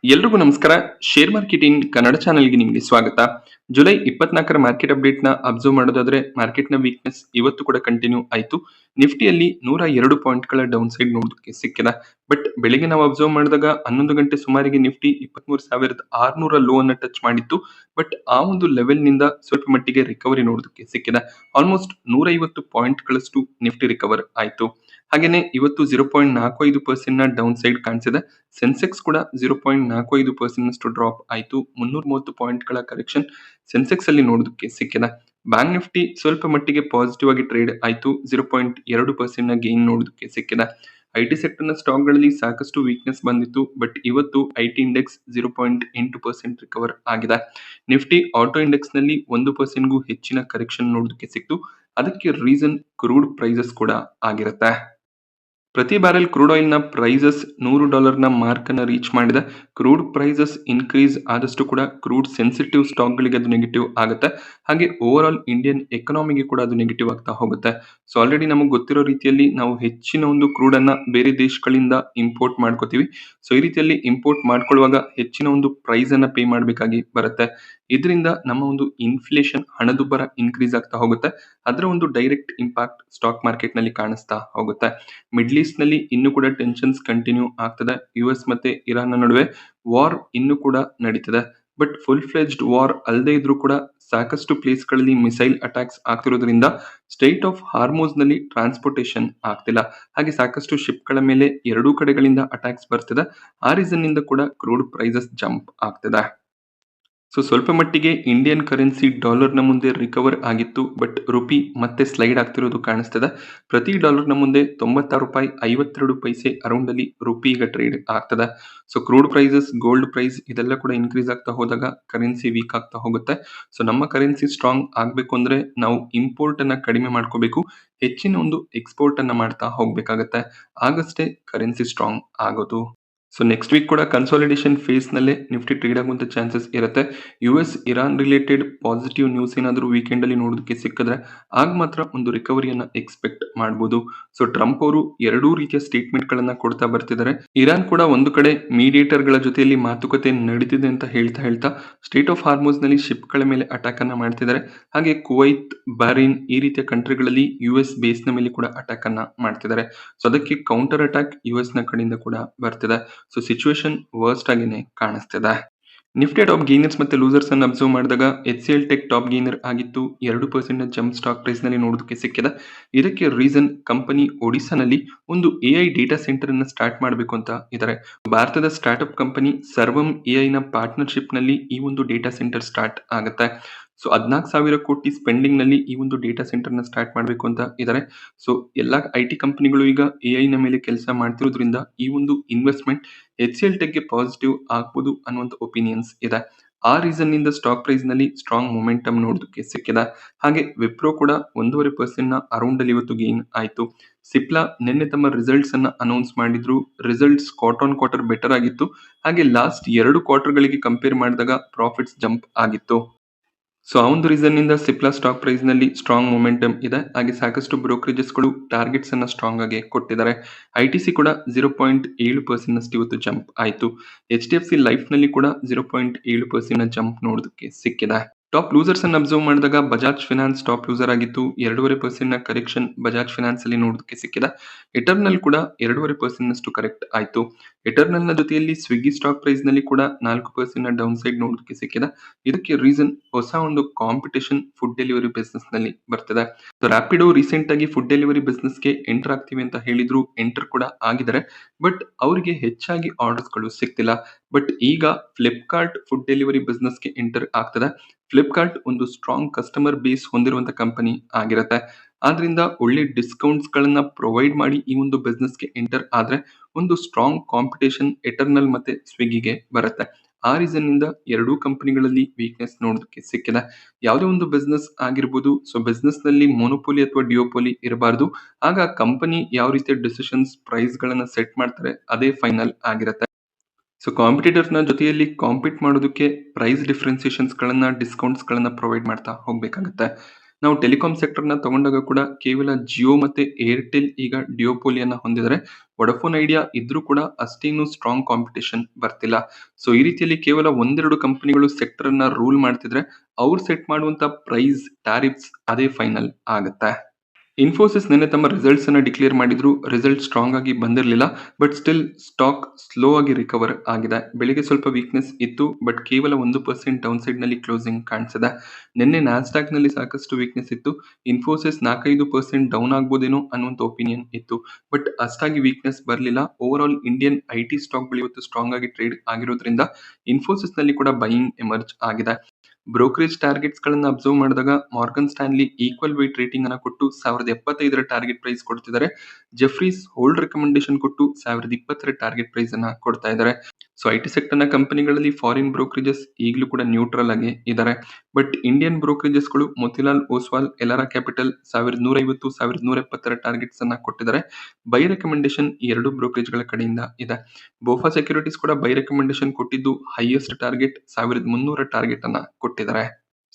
ಎಲ್ರಿಗೂ ನಮಸ್ಕಾರ. Share marketing Kannada ಚಾನೆಲ್ಗೆ ನಿಮಗೆ ಸ್ವಾಗತ. ಜುಲೈ 24ರ ಮಾರ್ಕೆಟ್ ಅಪ್ಡೇಟ್ ನ ಅಬ್ಸರ್ವ್ ಮಾಡೋದಾದ್ರೆ ಮಾರ್ಕೆಟ್ ನ ವೀಕ್ನೆಸ್ ಇವತ್ತು ಕೂಡ ಕಂಟಿನ್ಯೂ ಆಯಿತು. ನಿಫ್ಟಿಯಲ್ಲಿ 102 ಪಾಯಿಂಟ್ಗಳ ಡೌನ್ ಸೈಡ್ ನೋಡೋದಕ್ಕೆ ಸಿಕ್ಕಿದೆ. ಬಟ್ ಬೆಳಿಗ್ಗೆ ನಾವು ಅಬ್ಸರ್ವ್ ಮಾಡಿದಾಗ 11 ಗಂಟೆ ಸುಮಾರಿಗೆ ನಿಫ್ಟಿ 23,600 ಲೋ ಅನ್ನ ಟಚ್ ಮಾಡಿತ್ತು. ಬಟ್ ಆ ಒಂದು ಲೆವೆಲ್ ನಿಂದ ಸ್ವಲ್ಪ ಮಟ್ಟಿಗೆ ರಿಕವರಿ ನೋಡೋದಕ್ಕೆ ಸಿಕ್ಕಿದೆ. ಆಲ್ಮೋಸ್ಟ್ 150 ಪಾಯಿಂಟ್ಗಳಷ್ಟು ನಿಫ್ಟಿ ರಿಕವರ್ ಆಯಿತು. ಹಾಗೇನೆ ಇವತ್ತು 0.45% ನ ಡೌನ್ ಸೈಡ್ ಕಾಣಿಸಿದೆ. ಸೆನ್ಸೆಕ್ಸ್ ಕೂಡ 0.45% ನಷ್ಟು ಡ್ರಾಪ್ ಆಯಿತು. 330 ಪಾಯಿಂಟ್ಗಳ ಕರೆಕ್ಷನ್ ಸೆನ್ಸೆಕ್ಸ್ ಅಲ್ಲಿ ನೋಡೋದಕ್ಕೆ ಸಿಕ್ಕಿದೆ. ಬ್ಯಾಂಕ್ ನಿಫ್ಟಿ ಸ್ವಲ್ಪ ಮಟ್ಟಿಗೆ ಪಾಸಿಟಿವ್ ಆಗಿ ಟ್ರೇಡ್ ಆಯಿತು. 0.2% ನ ಗೇನ್ ನೋಡೋದಕ್ಕೆ ಸಿಕ್ಕಿದೆ. ಐಟಿ ಸೆಕ್ಟರ್ ನ ಸ್ಟಾಕ್ ಗಳಲ್ಲಿ ಸಾಕಷ್ಟು ವೀಕ್ನೆಸ್ ಬಂದಿತ್ತು. ಬಟ್ ಇವತ್ತು ಐಟಿ ಇಂಡೆಕ್ಸ್ 0.8% ರಿಕವರ್ ಆಗಿದೆ. ನಿಫ್ಟಿ ಆಟೋ ಇಂಡೆಕ್ಸ್ ನಲ್ಲಿ 1% ಗೂ ಹೆಚ್ಚಿನ ಕರೆಕ್ಷನ್ ನೋಡೋದಕ್ಕೆ ಸಿಕ್ತು. ಅದಕ್ಕೆ ರೀಸನ್ ಕ್ರೂಡ್ ಪ್ರೈಸಸ್ ಕೂಡ ಆಗಿರುತ್ತೆ. ಪ್ರತಿ ಬ್ಯಾರೆಲ್ ಕ್ರೂಡ್ ಆಯಿಲ್ ನ ಪ್ರೈಸಸ್ $100 ನ ಮಾರ್ಕ್ ಅನ್ನ ರೀಚ್ ಮಾಡಿದೆ. ಕ್ರೂಡ್ ಪ್ರೈಸಸ್ ಇನ್ಕ್ರೀಸ್ ಆದಷ್ಟು ಕೂಡ ಕ್ರೂಡ್ ಸೆನ್ಸಿಟಿವ್ ಸ್ಟಾಕ್ ಗಳಿಗೆ ಅದು ನೆಗೆಟಿವ್ ಆಗುತ್ತೆ. ಹಾಗೆ ಓವರ್ ಆಲ್ ಇಂಡಿಯನ್ ಎಕನಾಮಿಗೆ ಕೂಡ ಅದು ನೆಗೆಟಿವ್ ಆಗ್ತಾ ಹೋಗುತ್ತೆ. ಸೊ ಆಲ್ರೆಡಿ ನಮಗೆ ಗೊತ್ತಿರೋ ರೀತಿಯಲ್ಲಿ ನಾವು ಹೆಚ್ಚಿನ ಒಂದು ಕ್ರೂಡ್ ಅನ್ನ ಬೇರೆ ದೇಶಗಳಿಂದ ಇಂಪೋರ್ಟ್ ಮಾಡ್ಕೋತೀವಿ. ಸೊ ಈ ರೀತಿಯಲ್ಲಿ ಇಂಪೋರ್ಟ್ ಮಾಡ್ಕೊಳ್ಳುವಾಗ ಹೆಚ್ಚಿನ ಒಂದು ಪ್ರೈಸ್ ಅನ್ನ ಪೇ ಮಾಡಬೇಕಾಗಿ ಬರುತ್ತೆ. ಇದರಿಂದ ನಮ್ಮ ಒಂದು ಇನ್ಫ್ಲೇಷನ್ ಹಣದುಬ್ಬರ ಇನ್ಕ್ರೀಸ್ ಆಗ್ತಾ ಹೋಗುತ್ತೆ. ಅದರ ಒಂದು ಡೈರೆಕ್ಟ್ ಇಂಪ್ಯಾಕ್ಟ್ ಸ್ಟಾಕ್ ಮಾರ್ಕೆಟ್ ನಲ್ಲಿ ಕಾಣಿಸ್ತಾ ಹೋಗುತ್ತೆ. ಮಿಡ್ಲ್ ಈಸ್ಟ್ ನಲ್ಲಿ ಇನ್ನೂ ಕೂಡ ಟೆನ್ಷನ್ಸ್ ಕಂಟಿನ್ಯೂ ಆಗ್ತದೆ. ಯುಎಸ್ ಮತ್ತೆ ಇರಾನ್ ನಡುವೆ ವಾರ್ ಇನ್ನೂ ಕೂಡ ನಡೀತದೆ. ಬಟ್ ಫುಲ್ ಫ್ಲೆಜ್ಡ್ ವಾರ್ ಅಲ್ಲದೆ ಇದ್ರೂ ಕೂಡ ಸಾಕಷ್ಟು ಪ್ಲೇಸ್ ಗಳಲ್ಲಿ ಮಿಸೈಲ್ ಅಟ್ಯಾಕ್ಸ್ ಆಗ್ತಿರೋದ್ರಿಂದ ಸ್ಟೇಟ್ ಆಫ್ ಹಾರ್ಮೋಸ್ ನಲ್ಲಿ ಟ್ರಾನ್ಸ್ಪೋರ್ಟೇಷನ್ ಆಗ್ತಿಲ್ಲ. ಹಾಗೆ ಸಾಕಷ್ಟು ಶಿಪ್ ಗಳ ಮೇಲೆ ಎರಡೂ ಕಡೆಗಳಿಂದ ಅಟ್ಯಾಕ್ಸ್ ಬರ್ತಿದೆ. ಆ ರೀಸನ್ ನಿಂದ ಕೂಡ ಕ್ರೂಡ್ ಪ್ರೈಸಸ್ ಜಂಪ್ ಆಗ್ತಿದೆ. ಸೊ ಸ್ವಲ್ಪ ಮಟ್ಟಿಗೆ ಇಂಡಿಯನ್ ಕರೆನ್ಸಿ ಡಾಲರ್ ನ ಮುಂದೆ ರಿಕವರ್ ಆಗಿತ್ತು. ಬಟ್ ರುಪಿ ಮತ್ತೆ ಸ್ಲೈಡ್ ಆಗ್ತಿರೋದು ಕಾಣಿಸ್ತಿದೆ. ಪ್ರತಿ ಡಾಲರ್ ನ ಮುಂದೆ $96.52 ಅರೌಂಡ್ ಅಲ್ಲಿ ರುಪಿ ಈಗ ಟ್ರೇಡ್ ಆಗ್ತದೆ. So crude prices, gold price ಇದೆಲ್ಲ ಕೂಡ ಇನ್ಕ್ರೀಸ್ ಆಗ್ತಾ ಹೋದಾಗ ಕರೆನ್ಸಿ ವೀಕ್ ಆಗ್ತಾ ಹೋಗುತ್ತೆ. ಸೊ ನಮ್ಮ ಕರೆನ್ಸಿ ಸ್ಟ್ರಾಂಗ್ ಆಗ್ಬೇಕು ಅಂದ್ರೆ ನಾವು ಇಂಪೋರ್ಟ್ ಅನ್ನ ಕಡಿಮೆ ಮಾಡ್ಕೋಬೇಕು. ಹೆಚ್ಚಿನ ಒಂದು ಎಕ್ಸ್ಪೋರ್ಟ್ ಅನ್ನ ಮಾಡ್ತಾ ಹೋಗ್ಬೇಕಾಗತ್ತೆ. ಆಗಷ್ಟೇ ಕರೆನ್ಸಿ ಸ್ಟ್ರಾಂಗ್ ಆಗೋದು. ಸೊ ನೆಕ್ಸ್ಟ್ ವೀಕ್ ಕೂಡ ಕನ್ಸಾಲಿಡೇಷನ್ ಫೇಸ್ ನಲ್ಲೇ ನಿಫ್ಟಿ ಟ್ರೇಡ್ ಆಗುವಂತ ಚಾನ್ಸಸ್ ಇರುತ್ತೆ. US Iran related positive news ಏನಾದರೂ ವೀಕೆಂಡ್ ಅಲ್ಲಿ ನೋಡೋದಕ್ಕೆ ಸಿಕ್ಕಿದ್ರೆ ಆಗ ಮಾತ್ರ ಒಂದು ರಿಕವರಿಯನ್ನ ಎಕ್ಸ್ಪೆಕ್ಟ್ ಮಾಡಬಹುದು. ಸೊ ಟ್ರಂಪ್ ಅವರು ಎರಡೂ ರೀತಿಯ ಸ್ಟೇಟ್ಮೆಂಟ್ ಗಳನ್ನ ಕೊಡ್ತಾ ಬರ್ತಿದ್ದಾರೆ. ಇರಾನ್ ಕೂಡ ಒಂದು ಕಡೆ ಮೀಡಿಯೇಟರ್ ಗಳ ಜೊತೆಯಲ್ಲಿ ಮಾತುಕತೆ ನಡೀತಿದೆ ಅಂತ ಹೇಳ್ತಾ ಸ್ಟೇಟ್ ಆಫ್ ಹಾರ್ಮೋಸ್ ನಲ್ಲಿ ಶಿಪ್ ಗಳ ಮೇಲೆ ಅಟ್ಯಾಕ್ ಅನ್ನ ಮಾಡ್ತಿದ್ದಾರೆ. ಹಾಗೆ ಕುವೈತ್, ಬಹ್ರೇನ್ ಈ ರೀತಿಯ ಕಂಟ್ರಿಗಳಲ್ಲಿ ಯುಎಸ್ ಬೇಸ್ ನ ಮೇಲೆ ಕೂಡ ಅಟ್ಯಾಕ್ ಅನ್ನ ಮಾಡ್ತಿದ್ದಾರೆ. ಸೊ ಅದಕ್ಕೆ ಕೌಂಟರ್ ಅಟ್ಯಾಕ್ ಯುಎಸ್ ನ ಕಡೆಯಿಂದ ಕೂಡ ಬರ್ತಿದೆ. ಸೊ ಸಿಚುವೇಶನ್ ವರ್ಸ್ಟ್ ಆಗಿನೇ ಕಾಣಿಸ್ತಿದೆ. ನಿಫ್ಟಿ ಟಾಪ್ ಗೇನರ್ಸ್ ಮತ್ತೆ ಲೂಸರ್ಸ್ ಅನ್ನು ಅಬ್ಸರ್ವ್ ಮಾಡಿದಾಗ HCL ಟೆಕ್ ಟಾಪ್ ಗೇನರ್ ಆಗಿತ್ತು. 2% ನ ಜಂಪ್ ಸ್ಟಾಕ್ ಪ್ರೈಸ್ ನಲ್ಲಿ ನೋಡೋದಕ್ಕೆ ಸಿಕ್ಕಿದೆ. ಇದಕ್ಕೆ ರೀಸನ್ ಕಂಪನಿ ಒಡಿಶಾನಲ್ಲಿ ಒಂದು AI ಡೇಟಾ ಸೆಂಟರ್ ಅನ್ನು ಸ್ಟಾರ್ಟ್ ಮಾಡಬೇಕು ಅಂತ ಇದ್ದಾರೆ. ಭಾರತದ ಸ್ಟಾರ್ಟ್ಅಪ್ ಕಂಪನಿ ಸರ್ವಮ್ AI ನ ಪಾರ್ಟ್ನರ್ಶಿಪ್ ನಲ್ಲಿ ಈ ಒಂದು ಡೇಟಾ ಸೆಂಟರ್ ಸ್ಟಾರ್ಟ್ ಆಗುತ್ತೆ. ಸೊ 14,000 ಕೋಟಿ ಸ್ಪೆಂಡಿಂಗ್ ನಲ್ಲಿ ಈ ಒಂದು ಡೇಟಾ ಸೆಂಟರ್ ನ ಸ್ಟಾರ್ಟ್ ಮಾಡಬೇಕು ಅಂತ ಇದ್ದಾರೆ. ಸೊ ಎಲ್ಲಾ IT ಕಂಪನಿಗಳು ಈಗ AI ನ ಮೇಲೆ ಕೆಲಸ ಮಾಡ್ತಿರೋದ್ರಿಂದ ಈ ಒಂದು ಇನ್ವೆಸ್ಟ್ಮೆಂಟ್ HCL ಟೆಕ್ ಗೆ ಪಾಸಿಟಿವ್ ಆಗ್ಬೋದು ಅನ್ನುವಂತ ಒಪಿನಿಯನ್ಸ್ ಇದೆ. ಆ ರೀಸನ್ ನಿಂದ ಸ್ಟಾಕ್ ಪ್ರೈಸ್ ನಲ್ಲಿ ಸ್ಟ್ರಾಂಗ್ ಮೊಮೆಂಟಮ್ ನೋಡೋದಕ್ಕೆ ಸಿಕ್ಕಿದೆ. ಹಾಗೆ ವಿಪ್ರೋ ಕೂಡ 1.5% ನ ಅರೌಂಡ್ ಅಲ್ಲಿ ಇವತ್ತು ಗೇನ್ ಆಯಿತು. ಸಿಪ್ಲಾ ನಿನ್ನೆ ತಮ್ಮ ರಿಸಲ್ಟ್ಸ್ ಅನ್ನ ಅನೌನ್ಸ್ ಮಾಡಿದ್ರು. Results quarter on quarter better ಆಗಿತ್ತು. ಹಾಗೆ ಲಾಸ್ಟ್ 2 ಕ್ವಾರ್ಟರ್ ಗಳಿಗೆ ಕಂಪೇರ್ ಮಾಡಿದಾಗ ಪ್ರಾಫಿಟ್ಸ್ ಜಂಪ್ ಆಗಿತ್ತು. ಸೊ ಆ ಒಂದು ರೀಸನ್ ನಿಂದ ಸಿಪ್ಲಾ ಸ್ಟಾಕ್ ಪ್ರೈಸ್ ನಲ್ಲಿ ಸ್ಟ್ರಾಂಗ್ ಮೊಮೆಂಟಮ್ ಇದೆ. ಹಾಗೆ ಸಾಕಷ್ಟು ಬ್ರೋಕರೇಜಸ್ ಗಳು ಟಾರ್ಗೆಟ್ಸ್ ಅನ್ನ ಸ್ಟ್ರಾಂಗ್ ಆಗಿ ಕೊಟ್ಟಿದ್ದಾರೆ. ಐಟಿಸಿ ಕೂಡ 0.7% ನಷ್ಟು ಇವತ್ತು ಜಂಪ್ ಆಯಿತು. HDFC ಲೈಫ್ ನಲ್ಲಿ ಕೂಡ 0.7% ನ ಜಂಪ್ ನೋಡೋದಕ್ಕೆ ಸಿಕ್ಕಿದೆ. ಟಾಪ್ ಲೂಸರ್ಸ್ ಅನ್ನು ಅಬ್ಸರ್ವ್ ಮಾಡಿದಾಗ ಬಜಾಜ್ ಫಿನಾನ್ಸ್ ಟಾಪ್ ಲೂಸರ್ ಆಗಿತ್ತು. 2.5% ನ ಕರೆಕ್ಷನ್ ಬಜಾಜ್ ಫಿನಾನ್ಸ್ ಅಲ್ಲಿ ನೋಡೋದಕ್ಕೆ ಸಿಕ್ಕಿದೆ. ಎಟರ್ನಲ್ ಕೂಡ 2.5% ನಷ್ಟು ಕರೆಕ್ಟ್ ಆಯಿತು. ಎಟರ್ನಲ್ ನ ಜೊತೆಯಲ್ಲಿ ಸ್ವಿಗ್ಗಿ ಸ್ಟಾಕ್ ಪ್ರೈಸ್ ನಲ್ಲಿ ಕೂಡ 4% ನ ಡೌನ್ ಸೈಡ್ ನೋಡೋದಕ್ಕೆ ಸಿಕ್ಕಿದೆ. ಇದಕ್ಕೆ ರೀಸನ್ ಹೊಸ ಒಂದು ಕಾಂಪಿಟೇಷನ್ ಫುಡ್ ಡೆಲಿವರಿ ಬಿಸ್ನೆಸ್ ನಲ್ಲಿ ಬರ್ತಿದೆ. ರ್ಯಾಪಿಡೋ ರೀಸೆಂಟ್ ಆಗಿ ಫುಡ್ ಡೆಲಿವರಿ ಬಿಸ್ನೆಸ್ ಗೆ ಎಂಟರ್ ಆಗ್ತೀವಿ ಅಂತ ಹೇಳಿದ್ರು. ಎಂಟರ್ ಕೂಡ ಆಗಿದ್ದಾರೆ. ಬಟ್ ಅವರಿಗೆ ಹೆಚ್ಚಾಗಿ ಆರ್ಡರ್ಸ್ ಗಳು ಸಿಗ್ತಿಲ್ಲ. ಬಟ್ ಈಗ ಫ್ಲಿಪ್ಕಾರ್ಟ್ ಫುಡ್ ಡೆಲಿವರಿ ಬಿಸ್ನೆಸ್ ಗೆ ಎಂಟರ್ ಆಗ್ತದೆ. ಫ್ಲಿಪ್ಕಾರ್ಟ್ ಒಂದು ಸ್ಟ್ರಾಂಗ್ ಕಸ್ಟಮರ್ ಬೇಸ್ ಹೊಂದಿರುವಂತ ಕಂಪನಿ ಆಗಿರುತ್ತೆ. ಆದ್ರಿಂದ ಒಳ್ಳೆ ಡಿಸ್ಕೌಂಟ್ಸ್ ಗಳನ್ನ ಪ್ರೊವೈಡ್ ಮಾಡಿ ಈ ಒಂದು ಬಿಸ್ನೆಸ್ ಗೆ ಎಂಟರ್ ಆದ್ರೆ ಒಂದು ಸ್ಟ್ರಾಂಗ್ ಕಾಂಪಿಟೇಷನ್ ಎಟರ್ನಲ್ ಮತ್ತೆ ಸ್ವಿಗ್ಗಿಗೆ ಬರುತ್ತೆ. ಆ ರೀಸನ್ ನಿಂದ ಎರಡೂ ಕಂಪನಿಗಳಲ್ಲಿ ವೀಕ್ನೆಸ್ ನೋಡೋದಕ್ಕೆ ಸಿಕ್ಕಿದೆ. ಯಾವುದೇ ಒಂದು ಬಿಸ್ನೆಸ್ ಆಗಿರ್ಬೋದು. ಸೊ ಬಿಸ್ನೆಸ್ ನಲ್ಲಿ ಮೊನೋಪೋಲಿ ಅಥವಾ ಡಿಯೋಪೋಲಿ ಇರಬಾರ್ದು. ಆಗ ಕಂಪನಿ ಯಾವ ರೀತಿಯ ಡಿಸಿಷನ್ಸ್ ಪ್ರೈಸ್ ಗಳನ್ನ ಸೆಟ್ ಮಾಡ್ತಾರೆ ಅದೇ ಫೈನಲ್ ಆಗಿರುತ್ತೆ. ಸೊ ಕಾಂಪಿಟೇಟರ್ಸ್ ನ ಜೊತೆಯಲ್ಲಿ ಕಾಂಪೀಟ್ ಮಾಡೋದಕ್ಕೆ ಪ್ರೈಸ್ ಡಿಫ್ರೆನ್ಸಿಯೇಷನ್ಸ್ ಗಳನ್ನ ಡಿಸ್ಕೌಂಟ್ಸ್ ಗಳನ್ನ ಪ್ರೊವೈಡ್ ಮಾಡ್ತಾ ಹೋಗ್ಬೇಕಾಗುತ್ತೆ. ನಾವು ಟೆಲಿಕಾಂ ಸೆಕ್ಟರ್ ನ ತಗೊಂಡಾಗ ಕೂಡ ಕೇವಲ ಜಿಯೋ ಮತ್ತೆ ಏರ್ಟೆಲ್ ಈಗ ಡಿಯೋಪೋಲಿಯನ್ನ ಹೊಂದಿದರೆ. ವೊಡಾಫೋನ್ ಐಡಿಯಾ ಇದ್ರೂ ಕೂಡ ಅಷ್ಟೇನು ಸ್ಟ್ರಾಂಗ್ ಕಾಂಪಿಟೇಷನ್ ಬರ್ತಿಲ್ಲ. ಸೊ ಈ ರೀತಿಯಲ್ಲಿ ಕೇವಲ ಒಂದೆರಡು ಕಂಪನಿಗಳು ಸೆಕ್ಟರ್ ಅನ್ನ ರೂಲ್ ಮಾಡ್ತಿದ್ರೆ ಅವ್ರು ಸೆಟ್ ಮಾಡುವಂತ ಪ್ರೈಸ್ ಟ್ಯಾರಿಫ್ಸ್ ಅದೇ ಫೈನಲ್ ಆಗುತ್ತೆ. ಇನ್ಫೋಸಿಸ್ ನಿನ್ನೆ ತಮ್ಮ ರಿಸಲ್ಟ್ಸ್ ಅನ್ನ ಡಿಕ್ಲೇರ್ ಮಾಡಿದ್ರು. ರಿಸಲ್ಟ್ ಸ್ಟ್ರಾಂಗ್ ಆಗಿ ಬಂದಿರಲಿಲ್ಲ. ಬಟ್ ಸ್ಟಿಲ್ ಸ್ಟಾಕ್ ಸ್ಲೋ ಆಗಿ ರಿಕವರ್ ಆಗಿದೆ. ಬೆಳಿಗ್ಗೆ ಸ್ವಲ್ಪ ವೀಕ್ನೆಸ್ ಇತ್ತು. ಬಟ್ ಕೇವಲ 1% ಡೌನ್ ಸೈಡ್ ನಲ್ಲಿ ಕ್ಲೋಸಿಂಗ್ ಕಾಣಿಸಿದೆ. ನಿನ್ನೆ ನ್ಯಾಸ್ಡಾಕ್ ನಲ್ಲಿ ಸಾಕಷ್ಟು ವೀಕ್ನೆಸ್ ಇತ್ತು. ಇನ್ಫೋಸಿಸ್ 4-5% ಡೌನ್ ಆಗ್ಬೋದೇನೋ ಅನ್ನುವಂತ ಒಪಿನಿಯನ್ ಇತ್ತು. ಬಟ್ ಅಷ್ಟಾಗಿ ವೀಕ್ನೆಸ್ ಬರಲಿಲ್ಲ. Overall Indian IT stock ಗಳು ಇವತ್ತು ಸ್ಟ್ರಾಂಗ್ ಆಗಿ ಟ್ರೇಡ್ ಆಗಿರೋದ್ರಿಂದ ಇನ್ಫೋಸಿಸ್ ನಲ್ಲಿ ಕೂಡ ಬೈಯಿಂಗ್ ಎಮರ್ಜ್ ಆಗಿದೆ. ಬ್ರೋಕರೇಜ್ ಟಾರ್ಗೆಟ್ಸ್ ಗಳನ್ನ ಅಬ್ಸರ್ವ್ ಮಾಡಿದಾಗ Morgan Stanley equal weight rating ಅನ್ನ ಕೊಟ್ಟು 1075 ಟಾರ್ಗೆಟ್ ಪ್ರೈಸ್ ಕೊಡ್ತಿದ್ದಾರೆ. ಜೆಫ್ರೀಸ್ ಹೋಲ್ಡ್ ರೆಕಮೆಂಡೇಶನ್ ಕೊಟ್ಟು 1020 ಟಾರ್ಗೆಟ್ ಪ್ರೈಸ್ ಅನ್ನ ಕೊಡ್ತಾ ಇದ್ದಾರೆ. ಸೊ ಐಟಿ ಸೆಕ್ಟರ್ ನ ಕಂಪನಿಗಳಲ್ಲಿ ಫಾರಿನ್ ಬ್ರೋಕರೇಜಸ್ ಈಗಲೂ ಕೂಡ ನ್ಯೂಟ್ರಲ್ ಆಗಿ ಇದ್ದಾರೆ. ಬಟ್ ಇಂಡಿಯನ್ ಬ್ರೋಕರೇಜಸ್ ಗಳು ಮೋತಿಲಾಲ್ ಓಸ್ವಾಲ್, ಎಲಾರಾ ಕ್ಯಾಪಿಟಲ್ 1150, 1170 ಟಾರ್ಗೆಟ್ಸ್ ಅನ್ನ ಕೊಟ್ಟಿದ್ದಾರೆ. ಬೈ ರೆಕಮೆಂಡೇಶನ್ ಈ ಎರಡು ಬ್ರೋಕರೇಜ್ ಗಳ ಕಡೆಯಿಂದ ಇದೆ. ಬೋಫಾ ಸೆಕ್ಯೂರಿಟೀಸ್ ಕೂಡ ಬೈ ರೆಕಮೆಂಡೇಶನ್ ಕೊಟ್ಟಿದ್ದು ಹೈಯೆಸ್ಟ್ ಟಾರ್ಗೆಟ್ 1300 ಟಾರ್ಗೆಟ್ ಅನ್ನ ಕೊಟ್ಟಿದ್ದಾರೆ.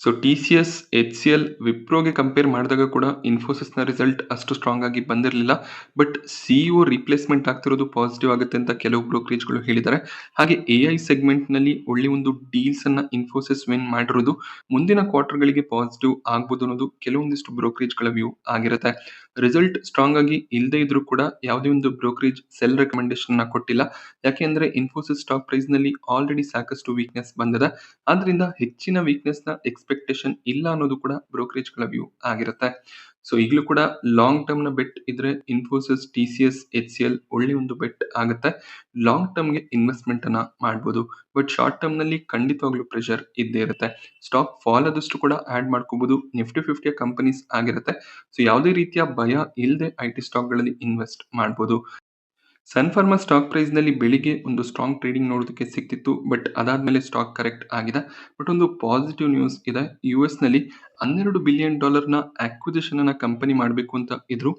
ಸೊ ಟಿಸಿಎಸ್, ಎಚ್ಸಿಎಲ್, ವಿಪ್ರೋಗೆ ಕಂಪೇರ್ ಮಾಡಿದಾಗ ಕೂಡ ಇನ್ಫೋಸಿಸ್ ನ ರಿಸಲ್ಟ್ ಅಷ್ಟು ಸ್ಟ್ರಾಂಗ್ ಆಗಿ ಬಂದಿರಲಿಲ್ಲ. ಬಟ್ ಸಿಇಒ ರಿಪ್ಲೇಸ್ಮೆಂಟ್ ಆಗ್ತಿರೋದು ಪಾಸಿಟಿವ್ ಆಗುತ್ತೆ ಅಂತ ಕೆಲವು ಬ್ರೋಕರೇಜ್ ಗಳು ಹೇಳಿದ್ದಾರೆ. ಹಾಗೆ ಎಐ ಸೆಗ್ಮೆಂಟ್ ನಲ್ಲಿ ಒಳ್ಳೆ ಒಂದು ಡೀಲ್ಸ್ ಅನ್ನ ಇನ್ಫೋಸಿಸ್ ವಿನ್ ಮಾಡಿರೋದು ಮುಂದಿನ ಕ್ವಾರ್ಟರ್ ಗಳಿಗೆ ಪಾಸಿಟಿವ್ ಆಗ್ಬೋದು ಅನ್ನೋದು ಕೆಲವೊಂದಿಷ್ಟು ಬ್ರೋಕರೇಜ್ ಗಳ ವ್ಯೂ ಆಗಿರುತ್ತೆ. ರಿಸಲ್ಟ್ ಸ್ಟ್ರಾಂಗ್ ಆಗಿ ಇಲ್ಲದೆ ಇದ್ರೂ ಕೂಡ ಯಾವುದೇ ಒಂದು ಬ್ರೋಕರೇಜ್ ಸೆಲ್ ರೆಕಮೆಂಡೇಶನ್ ನ ಕೊಟ್ಟಿಲ್ಲ. ಯಾಕೆಂದ್ರೆ ಇನ್ಫೋಸಿಸ್ ಸ್ಟಾಕ್ ಪ್ರೈಸ್ ನಲ್ಲಿ ಆಲ್ರೆಡಿ ಸಾಕಷ್ಟು ವೀಕ್ನೆಸ್ ಬಂದಿದೆ. ಆದ್ರಿಂದ ಹೆಚ್ಚಿನ ವೀಕ್ನೆಸ್ ನ ಎಕ್ಸ್ಪೆಕ್ಟೇಷನ್ ಇಲ್ಲ ಅನ್ನೋದು ಕೂಡ ಬ್ರೋಕರೇಜ್ ಗಳ ವ್ಯೂ ಆಗಿರುತ್ತೆ. ಸೊ ಈಗಲೂ ಕೂಡ ಲಾಂಗ್ ಟರ್ಮ್ ನ ಬೆಟ್ ಇದ್ರೆ ಇನ್ಫೋಸಿಸ್, ಟಿಸಿಎಸ್, ಎಚ್ಸಿಎಲ್ ಒಳ್ಳೆ ಒಂದು ಬೆಟ್ ಆಗುತ್ತೆ. ಲಾಂಗ್ ಟರ್ಮ್ ಗೆ ಇನ್ವೆಸ್ಟ್ಮೆಂಟ್ ಅನ್ನ ಮಾಡಬಹುದು. ಬಟ್ ಶಾರ್ಟ್ ಟರ್ಮ್ ನಲ್ಲಿ ಖಂಡಿತವಾಗ್ಲೂ ಪ್ರೆಷರ್ ಇದ್ದೇ ಇರುತ್ತೆ. ಸ್ಟಾಕ್ ಫಾಲ್ ಆದಷ್ಟು ಕೂಡ ಆಡ್ ಮಾಡ್ಕೋಬಹುದು. ನಿಫ್ಟಿ 50 ಕಂಪನೀಸ್ ಆಗಿರುತ್ತೆ. ಸೊ ಯಾವುದೇ ರೀತಿಯ ಭಯ ಇಲ್ಲದೆ ಐಟಿ ಸ್ಟಾಕ್ ಗಳಲ್ಲಿ ಇನ್ವೆಸ್ಟ್ ಮಾಡಬಹುದು. ಸನ್ ಫಾರ್ಮಾ ಸ್ಟಾಕ್ ಪ್ರೈಸ್ ನಲ್ಲಿ ಬೆಳಿಗ್ಗೆ ಒಂದು ಸ್ಟ್ರಾಂಗ್ ಟ್ರೇಡಿಂಗ್ ನೋಡೋದಕ್ಕೆ ಸಿಕ್ತಿತ್ತು. ಬಟ್ ಅದಾದ್ಮೇಲೆ ಸ್ಟಾಕ್ ಕರೆಕ್ಟ್ ಆಗಿದೆ. ಬಟ್ ಒಂದು ಪಾಸಿಟಿವ್ ನ್ಯೂಸ್ ಇದೆ. ಯುಎಸ್ ನಲ್ಲಿ $12 ಬಿಲಿಯನ್ ನ ಅಕ್ವಿಸಿಷನ್ ಅನ್ನ ಕಂಪನಿ ಮಾಡಬೇಕು ಅಂತ ಇದ್ರು.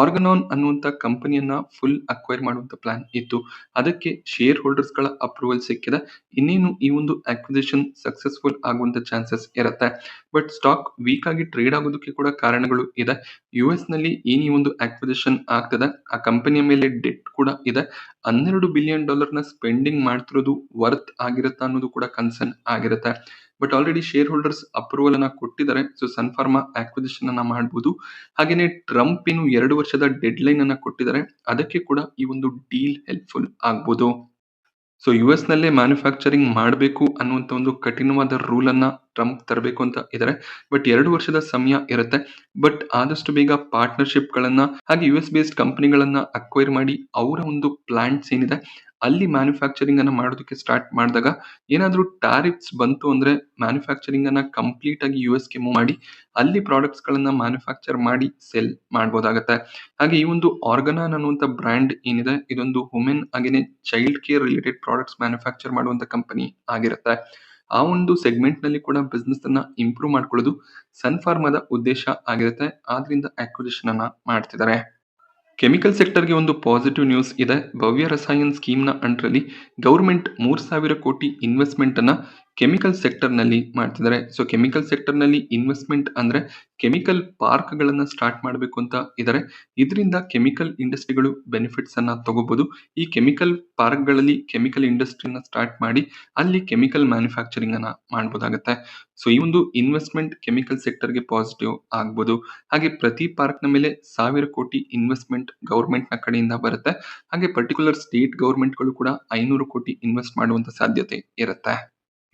ಆರ್ಗನಾನ್ ಅನ್ನುವಂತ ಕಂಪನಿಯನ್ನ ಫುಲ್ ಅಕ್ವೈರ್ ಮಾಡುವಂತ ಪ್ಲಾನ್ ಇತ್ತು. ಅದಕ್ಕೆ ಶೇರ್ ಹೋಲ್ಡರ್ಸ್ ಗಳ ಅಪ್ರೂವಲ್ ಸಿಕ್ಕಿದೆ. ಇನ್ನೇನು ಈ ಒಂದು ಅಕ್ವಿಸಿಷನ್ ಸಕ್ಸಸ್ಫುಲ್ ಆಗುವಂತ ಚಾನ್ಸಸ್ ಇರುತ್ತೆ. ಬಟ್ ಸ್ಟಾಕ್ ವೀಕ್ ಆಗಿ ಟ್ರೇಡ್ ಆಗೋದಕ್ಕೆ ಕೂಡ ಕಾರಣಗಳು ಇದೆ. ಯುಎಸ್ ನಲ್ಲಿ ಏನ್ ಈ ಒಂದು ಅಕ್ವಿಸಿಷನ್ ಆಗ್ತದೆ, ಆ ಕಂಪನಿಯ ಮೇಲೆ ಡೆಟ್ ಕೂಡ ಇದೆ. $12 ಬಿಲಿಯನ್ ನ ಸ್ಪೆಂಡಿಂಗ್ ಮಾಡ್ತಿರೋದು ವರ್ತ್ ಆಗಿರುತ್ತಾ ಅನ್ನೋದು ಕೂಡ ಕನ್ಸರ್ನ್ ಆಗಿರುತ್ತೆ. But already share holders approval ಅನ್ನ ಕೊಟ್ಟಿದ್ದಾರೆ. ಸೊ ಸನ್ ಫಾರ್ಮಾ ಅಕ್ವಿಸಿಷನ್ ಅನ್ನ ಮಾಡಬಹುದು. ಹಾಗೇನೆ ಟ್ರಂಪ್ ಏನು 2 ವರ್ಷದ ಡೆಡ್ ಲೈನ್ ಅನ್ನ ಕೊಟ್ಟಿದ್ದಾರೆ. ಅದಕ್ಕೆ ಕೂಡ ಈ ಒಂದು ಡೀಲ್ ಹೆಲ್ಪ್ಫುಲ್ ಆಗ್ಬೋದು. ಸೊ ಯುಎಸ್ ನಲ್ಲೇ ಮ್ಯಾನುಫ್ಯಾಕ್ಚರಿಂಗ್ ಮಾಡಬೇಕು ಅನ್ನುವಂತ ಒಂದು ಕಠಿಣವಾದ ರೂಲ್ ಅನ್ನ ಟ್ರಂಪ್ ತರಬೇಕು ಅಂತ ಇದ್ದಾರೆ. ಬಟ್ 2 ವರ್ಷದ ಸಮಯ ಇರುತ್ತೆ. ಬಟ್ ಆದಷ್ಟು ಬೇಗ ಪಾರ್ಟ್ನರ್ಶಿಪ್ ಗಳನ್ನ ಹಾಗೆ ಯುಎಸ್ ಬೇಸ್ಡ್ ಕಂಪನಿಗಳನ್ನ ಅಕ್ವೈರ್ ಮಾಡಿ ಅವರ ಒಂದು ಪ್ಲಾಂಟ್ಸ್ ಏನಿದೆ ಅಲ್ಲಿ ಮ್ಯಾನುಫ್ಯಾಕ್ಚರಿಂಗ್ ಅನ್ನ ಮಾಡೋದಕ್ಕೆ ಸ್ಟಾರ್ಟ್ ಮಾಡಿದಾಗ ಏನಾದ್ರೂ ಟ್ಯಾರಿಫ್ಸ್ ಬಂತು ಅಂದ್ರೆ ಮ್ಯಾನುಫ್ಯಾಕ್ಚರಿಂಗ್ ಅನ್ನ ಕಂಪ್ಲೀಟ್ ಆಗಿ ಯುಎಸ್ ಗೆ ಮೂವ್ ಮಾಡಿ ಅಲ್ಲಿ ಪ್ರಾಡಕ್ಟ್ಸ್ ಗಳನ್ನ ಮ್ಯಾನುಫ್ಯಾಕ್ಚರ್ ಮಾಡಿ ಸೆಲ್ ಮಾಡಬಹುದಾಗುತ್ತೆ. ಹಾಗೆ ಈ ಒಂದು ಆರ್ಗನಾನ್ ಅನ್ನುವಂತ ಬ್ರ್ಯಾಂಡ್ ಏನಿದೆ ಇದೊಂದು ವುಮೆನ್ ಹಾಗೇನೆ child care related products manufacture ಮಾಡುವಂತ ಕಂಪನಿ ಆಗಿರುತ್ತೆ. ಆ ಒಂದು ಸೆಗ್ಮೆಂಟ್ ನಲ್ಲಿ ಕೂಡ ಬಿಸ್ನೆಸ್ ಅನ್ನ ಇಂಪ್ರೂವ್ ಮಾಡ್ಕೊಳ್ಳೋದು ಸನ್ ಫಾರ್ಮಾದ ಉದ್ದೇಶ ಆಗಿರುತ್ತೆ. ಆದ್ರಿಂದ ಅಕ್ವಿಸಿಷನ್ ಅನ್ನ ಮಾಡ್ತಿದ್ದಾರೆ. ಕೆಮಿಕಲ್ ಸೆಕ್ಟರ್ಗೆ ಒಂದು ಪಾಸಿಟಿವ್ ನ್ಯೂಸ್ ಇದೆ. ಭವ್ಯ ರಸಾಯನ್ ಸ್ಕೀಮ್ನ ಅಂಡರಲ್ಲಿ ಗೌರ್ಮೆಂಟ್ 3,000 ಕೋಟಿ ಇನ್ವೆಸ್ಟ್ಮೆಂಟ್ ಅನ್ನ ಕೆಮಿಕಲ್ ಸೆಕ್ಟರ್ ನಲ್ಲಿ ಮಾಡ್ತಿದ್ದಾರೆ. ಸೊ ಕೆಮಿಕಲ್ ಸೆಕ್ಟರ್ ನಲ್ಲಿ ಇನ್ವೆಸ್ಟ್ಮೆಂಟ್ ಅಂದ್ರೆ ಕೆಮಿಕಲ್ ಪಾರ್ಕ್ ಗಳನ್ನ ಸ್ಟಾರ್ಟ್ ಮಾಡಬೇಕು ಅಂತ ಇದ್ದಾರೆ. ಇದರಿಂದ ಕೆಮಿಕಲ್ ಇಂಡಸ್ಟ್ರಿಗಳು ಬೆನಿಫಿಟ್ಸ್ ಅನ್ನ ತಗೋಬಹುದು. ಈ ಕೆಮಿಕಲ್ ಪಾರ್ಕ್ ಗಳಲ್ಲಿ ಕೆಮಿಕಲ್ ಇಂಡಸ್ಟ್ರಿನ ಸ್ಟಾರ್ಟ್ ಮಾಡಿ ಅಲ್ಲಿ ಕೆಮಿಕಲ್ ಮ್ಯಾನುಫ್ಯಾಕ್ಚರಿಂಗ್ ಅನ್ನ ಮಾಡಬಹುದಾಗುತ್ತೆ. ಸೊ ಈ ಒಂದು ಇನ್ವೆಸ್ಟ್ಮೆಂಟ್ ಕೆಮಿಕಲ್ ಸೆಕ್ಟರ್ಗೆ ಪಾಸಿಟಿವ್ ಆಗ್ಬೋದು. ಹಾಗೆ ಪ್ರತಿ ಪಾರ್ಕ್ ನ ಮೇಲೆ 1,000 ಕೋಟಿ ಇನ್ವೆಸ್ಟ್ಮೆಂಟ್ ಗವರ್ಮೆಂಟ್ ನ ಕಡೆಯಿಂದ ಬರುತ್ತೆ. ಹಾಗೆ ಪರ್ಟಿಕ್ಯುಲರ್ ಸ್ಟೇಟ್ ಗವರ್ಮೆಂಟ್ ಗಳು ಕೂಡ 500 ಕೋಟಿ ಇನ್ವೆಸ್ಟ್ ಮಾಡುವಂತ ಸಾಧ್ಯತೆ ಇರುತ್ತೆ.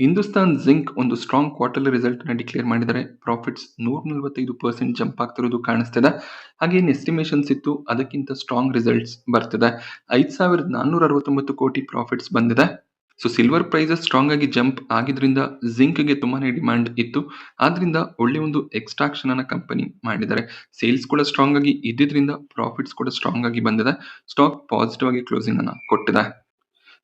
ಹಿಂದೂಸ್ತಾನ್ ಜಿಂಕ್ ಒಂದು ಸ್ಟ್ರಾಂಗ್ ಕ್ವಾರ್ಟರ್ಲಿ ರಿಸಲ್ಟ್ ನ ಡಿಕ್ಲೇರ್ ಮಾಡಿದರೆ ಪ್ರಾಫಿಟ್ಸ್ 145% ಜಂಪ್ ಆಗ್ತಿರೋದು ಕಾಣಿಸ್ತಿದೆ. ಹಾಗೆ ಏನ್ ಎಸ್ಟಿಮೇಷನ್ಸ್ ಇತ್ತು ಅದಕ್ಕಿಂತ ಸ್ಟ್ರಾಂಗ್ ರಿಸಲ್ಟ್ಸ್ ಬರ್ತಿದೆ. 5,469 ಕೋಟಿ ಪ್ರಾಫಿಟ್ಸ್ ಬಂದಿದೆ. ಸೊ ಸಿಲ್ವರ್ ಪ್ರೈಸಸ್ ಸ್ಟ್ರಾಂಗ್ ಆಗಿ ಜಂಪ್ ಆಗಿದ್ರಿಂದ ಜಿಂಕ್ ಗೆ ತುಂಬಾನೇ ಡಿಮ್ಯಾಂಡ್ ಇತ್ತು. ಆದ್ರಿಂದ ಒಳ್ಳೆ ಒಂದು ಎಕ್ಸ್ಟ್ರಾಕ್ಷನ್ ಅನ್ನ ಕಂಪನಿ ಮಾಡಿದ್ದಾರೆ. ಸೇಲ್ಸ್ ಕೂಡ ಸ್ಟ್ರಾಂಗ್ ಆಗಿ ಇದ್ದಿದ್ರಿಂದ ಪ್ರಾಫಿಟ್ಸ್ ಕೂಡ ಸ್ಟ್ರಾಂಗ್ ಆಗಿ ಬಂದಿದೆ. ಸ್ಟಾಕ್ ಪಾಸಿಟಿವ್ ಆಗಿ ಕ್ಲೋಸಿಂಗ್ ಅನ್ನ ಕೊಟ್ಟಿದೆ.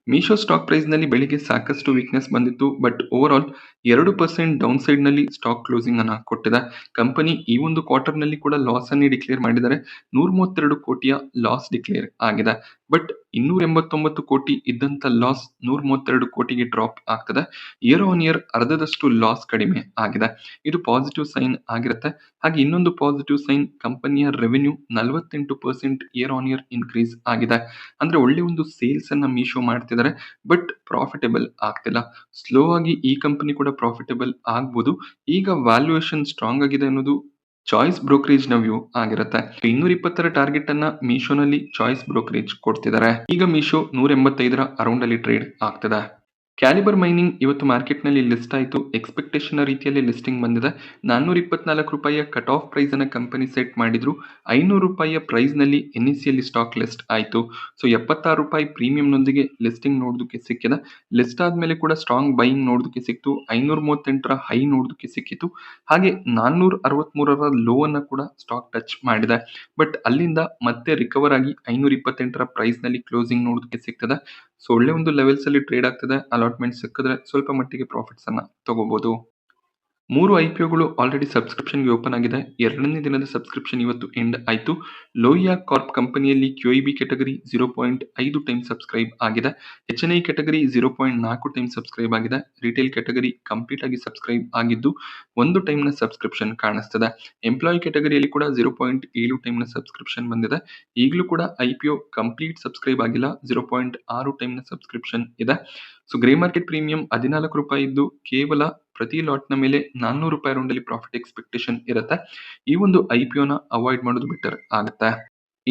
ಮೀಶೋ ಸ್ಟಾಕ್ ಪ್ರೈಸ್ ನಲ್ಲಿ ಬೆಳಿಗ್ಗೆ ಸಾಕಷ್ಟು ವೀಕ್ನೆಸ್ ಬಂದಿತ್ತು. But over all 2% down side ನಲ್ಲಿ ಸ್ಟಾಕ್ ಕ್ಲೋಸಿಂಗ್ ಅನ್ನ ಕೊಟ್ಟಿದೆ. ಕಂಪನಿ ಈ ಒಂದು ಕ್ವಾರ್ಟರ್ ನಲ್ಲಿ ಕೂಡ ಲಾಸ್ ಅನ್ನೇ ಡಿಕ್ಲೇರ್ ಮಾಡಿದ್ದಾರೆ. 132 ಕೋಟಿಯ ಲಾಸ್ ಡಿಕ್ಲೇರ್ ಆಗಿದೆ. ಬಟ್ 289 ಕೋಟಿ ಇದ್ದಂತ ಲಾಸ್ 132 ಕೋಟಿಗೆ ಡ್ರಾಪ್ ಆಗ್ತದೆ. ಇಯರ್ ಆನ್ ಇಯರ್ ಅರ್ಧದಷ್ಟು ಲಾಸ್ ಕಡಿಮೆ ಆಗಿದೆ. ಇದು ಪಾಸಿಟಿವ್ ಸೈನ್ ಆಗಿರುತ್ತೆ. ಹಾಗೆ ಇನ್ನೊಂದು ಪಾಸಿಟಿವ್ ಸೈನ್, ಕಂಪನಿಯ revenue 48% year on year increase ಆಗಿದೆ. ಅಂದ್ರೆ ಒಳ್ಳೆ ಒಂದು ಸೇಲ್ಸ್ ಅನ್ನ ಮೀಶೋ ಮಾಡ್ತಿದ್ದಾರೆ, ಬಟ್ ಪ್ರಾಫಿಟಬಲ್ ಆಗ್ತಿಲ್ಲ. ಸ್ಲೋ ಆಗಿ ಈ ಕಂಪನಿ ಕೂಡ ಪ್ರಾಫಿಟಬಲ್ ಆಗ್ಬೋದು. ಈಗ ವ್ಯಾಲ್ಯೂಯೇಷನ್ ಸ್ಟ್ರಾಂಗ್ ಆಗಿದೆ ಅನ್ನೋದು ಚಾಯ್ಸ್ ಬ್ರೋಕರೇಜ್ ನ ವ್ಯೂ ಆಗಿರುತ್ತೆ. 220 ಟಾರ್ಗೆಟ್ ಅನ್ನ ಮೀಶೋನಲ್ಲಿ ಚಾಯ್ಸ್ ಬ್ರೋಕರೇಜ್ ಕೊಡ್ತಿದ್ದಾರೆ. ಈಗ ಮೀಶೋ 185 ಅರೌಂಡ್ ಅಲ್ಲಿ ಟ್ರೇಡ್ ಆಗ್ತದೆ. ಕ್ಯಾಲಿಬರ್ ಮೈನಿಂಗ್ ಇವತ್ತು ಮಾರ್ಕೆಟ್ನಲ್ಲಿ ಲಿಸ್ಟ್ ಆಯಿತು. ಎಕ್ಸ್ಪೆಕ್ಟೇಷನ್ ರೀತಿಯಲ್ಲಿ ಲಿಸ್ಟಿಂಗ್ ಬಂದಿದೆ. 424 ರೂಪಾಯಿಯ ಕಟ್ ಆಫ್ ಪ್ರೈಸ್ ಅನ್ನ ಕಂಪನಿ ಸೆಟ್ ಮಾಡಿದ್ರು. 500 ರೂಪಾಯಿಯ ಪ್ರೈಸ್ ನಲ್ಲಿ NSE ಸ್ಟಾಕ್ ಲಿಸ್ಟ್ ಆಯಿತು. ಸೊ 76 ರೂಪಾಯಿ ಪ್ರೀಮಿಯಂ ನೊಂದಿಗೆ ಲಿಸ್ಟಿಂಗ್ ನೋಡೋದಕ್ಕೆ ಸಿಕ್ಕಿದೆ. ಲಿಸ್ಟ್ ಆದ್ಮೇಲೆ ಕೂಡ ಸ್ಟ್ರಾಂಗ್ ಬೈಯಿಂಗ್ ನೋಡೋದಕ್ಕೆ ಸಿಕ್ತು. 538 ಹೈ ನೋಡೋದಕ್ಕೆ ಸಿಕ್ಕಿತು. ಹಾಗೆ 463 ಲೋ ಅನ್ನ ಕೂಡ ಸ್ಟಾಕ್ ಟಚ್ ಮಾಡಿದೆ. ಬಟ್ ಅಲ್ಲಿಂದ ಮತ್ತೆ ರಿಕವರ್ ಆಗಿ 528 ಪ್ರೈಸ್ ನಲ್ಲಿ ಕ್ಲೋಸಿಂಗ್ ನೋಡೋದಕ್ಕೆ ಸಿಗ್ತದೆ. ಸೊ ಒಳ್ಳೆ ಒಂದು ಲೆವೆಲ್ಸ್ ಅಲ್ಲಿ ಟ್ರೇಡ್ ಆಗ್ತದೆ. ಅಲಾಟ್ಮೆಂಟ್ ಸಿಕ್ಕಿದ್ರೆ ಸ್ವಲ್ಪ ಮಟ್ಟಿಗೆ ಪ್ರಾಫಿಟ್ಸ್ ಅನ್ನ ತಗೋಬಹುದು. 3 IPOಗಳು ಆಲ್ರೆಡಿ ಸಬ್ಸ್ಕ್ರಿಪ್ಷನ್ಗೆ ಓಪನ್ ಆಗಿದೆ. 2ನೇ ದಿನದ ಸಬ್ಸ್ಕ್ರಿಪ್ಷನ್ ಇವತ್ತು ಎಂಡ್ ಆಯಿತು. ಲೋಹಿಯಾ ಕಾರ್ಪ್ ಕಂಪನಿಯಲ್ಲಿ QIB ಕ್ಯಾಟಗರಿ 0.5 ಟೈಮ್ ಸಬ್ಸ್ಕ್ರೈಬ್ ಆಗಿದೆ. HNI ಕ್ಯಾಟಗರಿ 0.4 ಟೈಮ್ ಸಬ್ಸ್ಕ್ರೈಬ್ ಆಗಿದೆ. ರಿಟೇಲ್ ಕ್ಯಾಟಗರಿ ಕಂಪ್ಲೀಟ್ ಆಗಿ ಸಬ್ಸ್ಕ್ರೈಬ್ ಆಗಿದ್ದು 1 ಟೈಮ್ ನ ಸಬ್ಸ್ಕ್ರಿಪ್ಷನ್ ಕಾಣಿಸ್ತದೆ. ಎಂಪ್ಲಾಯ್ ಕ್ಯಾಟಗರಿಯಲ್ಲಿ ಕೂಡ 0.7 ಟೈಮ್ ನ ಸಬ್ಸ್ಕ್ರಿಪ್ಷನ್ ಬಂದಿದೆ. ಈಗಲೂ ಕೂಡ IPO ಕಂಪ್ಲೀಟ್ ಸಬ್ಸ್ಕ್ರೈಬ್ ಆಗಿಲ್ಲ. 0.6 ಟೈಮ್ ನ ಸಬ್ಸ್ಕ್ರಿಪ್ಷನ್ ಇದೆ. ಸೊ ಗ್ರೇ ಮಾರ್ಕೆಟ್ ಪ್ರೀಮಿಯಂ 14 ರೂಪಾಯಿ ಇದ್ದು ಕೇವಲ ಪ್ರತಿ ಲಾಟ್ ನ ಮೇಲೆ 400 ರೂಪಾಯಿ ರೌಂಡ್ ಅಲ್ಲಿ ಪ್ರಾಫಿಟ್ ಎಕ್ಸ್ಪೆಕ್ಟೇಷನ್ ಇರುತ್ತೆ. ಈ ಒಂದು IPO ನ ಅವಾಯ್ಡ್ ಮಾಡೋದು ಬೆಟರ್ ಆಗುತ್ತೆ.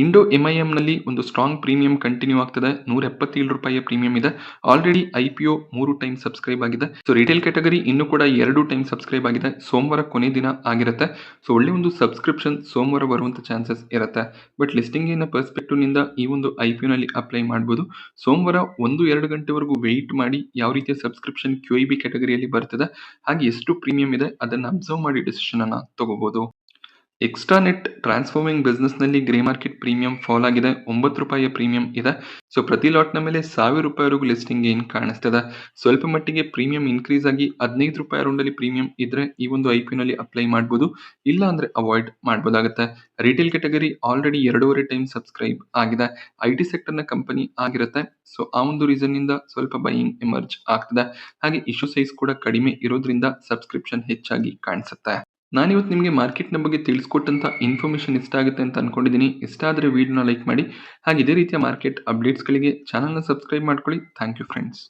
ಇಂಡೋ MIM ನಲ್ಲಿ ಒಂದು ಸ್ಟ್ರಾಂಗ್ ಪ್ರೀಮಿಯಂ ಕಂಟಿನ್ಯೂ ಆಗ್ತದೆ. 177 ರೂಪಾಯಿಯ ಪ್ರೀಮಿಯಂ ಇದೆ. ಆಲ್ರೆಡಿ IPO 3 ಟೈಮ್ ಸಬ್ಸ್ಕ್ರೈಬ್ ಆಗಿದೆ. ಸೊ ರಿಟೇಲ್ ಕ್ಯಾಟಗರಿ ಇನ್ನೂ ಕೂಡ 2 ಟೈಮ್ ಸಬ್ಸ್ಕ್ರೈಬ್ ಆಗಿದೆ. ಸೋಮವಾರ ಕೊನೆ ದಿನ ಆಗಿರುತ್ತೆ. ಸೊ ಒಳ್ಳೆ ಒಂದು ಸಬ್ಸ್ಕ್ರಿಪ್ಷನ್ ಸೋಮವಾರ ಬರುವಂತ ಚಾನ್ಸಸ್ ಇರುತ್ತೆ. ಬಟ್ ಲಿಸ್ಟಿಂಗಿನ ಪರ್ಸ್ಪೆಕ್ಟಿವ್ ನಿಂದ ಈ ಒಂದು IPO ನಲ್ಲಿ ಅಪ್ಲೈ ಮಾಡಬಹುದು. ಸೋಮವಾರ 1-2 ಗಂಟೆವರೆಗೂ ವೆಯ್ಟ್ ಮಾಡಿ ಯಾವ ರೀತಿಯ ಸಬ್ಸ್ಕ್ರಿಪ್ಷನ್ QIB ಕ್ಯಾಟಗರಿಯಲ್ಲಿ ಬರ್ತದೆ, ಹಾಗೆ ಎಷ್ಟು ಪ್ರೀಮಿಯಂ ಇದೆ ಅದನ್ನ ಅಬ್ಸರ್ವ್ ಮಾಡಿ ಡಿಸಿಷನ್ ಅನ್ನ ತಗೋಬಹುದು. ಎಕ್ಸ್ಟ್ರಾ ನೆಟ್ ಟ್ರಾನ್ಸ್ಫಾರ್ಮಿಂಗ್ ಬಿಸ್ನೆಸ್ ನಲ್ಲಿ ಗ್ರೇ ಮಾರ್ಕೆಟ್ ಪ್ರೀಮಿಯಂ ಫಾಲ್ ಆಗಿದೆ. 9 ರೂಪಾಯಿಯ ಪ್ರೀಮಿಯಂ ಇದೆ. ಸೊ ಪ್ರತಿ ಲಾಟ್ ನ ಮೇಲೆ 1000 ರೂಪಾಯಿವರೆಗೂ ಲಿಸ್ಟಿಂಗ್ ಏನ್ ಕಾಣಿಸ್ತದೆ. ಸ್ವಲ್ಪ ಮಟ್ಟಿಗೆ ಪ್ರೀಮಿಯಂ ಇನ್ಕ್ರೀಸ್ ಆಗಿ 15 ರೂಪಾಯಿ ಅರೌಂಡ್ ಅಲ್ಲಿ ಪ್ರೀಮಿಯಂ ಇದ್ರೆ ಈ ಒಂದು IPO ನಲ್ಲಿ ಅಪ್ಲೈ ಮಾಡಬಹುದು. ಇಲ್ಲ ಅಂದ್ರೆ ಅವಾಯ್ಡ್ ಮಾಡಬಹುದಾಗುತ್ತೆ. Retail category already 2.5 time subscribe ಆಗಿದೆ. IT ಸೆಕ್ಟರ್ ನ ಕಂಪನಿ ಆಗಿರುತ್ತೆ. ಸೊ ಆ ಒಂದು ರೀಸನ್ ಇಂದ ಸ್ವಲ್ಪ ಬೈಯಿಂಗ್ ಎಮರ್ಜ್ ಆಗ್ತದೆ. ಹಾಗೆ ಇಶ್ಯೂ ಸೈಜ್ ಕೂಡ ಕಡಿಮೆ ಇರೋದ್ರಿಂದ ಸಬ್ಸ್ಕ್ರಿಪ್ಷನ್ ಹೆಚ್ಚಾಗಿ ಕಾಣಿಸುತ್ತೆ. ನಾನಿವತ್ತು ನಿಮಗೆ ಮಾರ್ಕೆಟ್ನ ಬಗ್ಗೆ ತಿಳಿಸ್ಕೊಟ್ಟಂತ ಇನ್ಫಾರ್ಮೇಷನ್ ಇಷ್ಟ ಆಗುತ್ತೆ ಅಂತ ಅನ್ಕೊಂಡಿದ್ದೀನಿ. ಇಷ್ಟ ಆದರೆ ವಿಡಿಯೋನ ಲೈಕ್ ಮಾಡಿ. ಹಾಗೆ ಇದೇ ರೀತಿಯ ಮಾರ್ಕೆಟ್ ಅಪ್ಡೇಟ್ಸ್ಗಳಿಗೆ ಚಾನಲ್ನ ಸಬ್ಸ್ಕ್ರೈಬ್ ಮಾಡ್ಕೊಳ್ಳಿ. Thank you friends.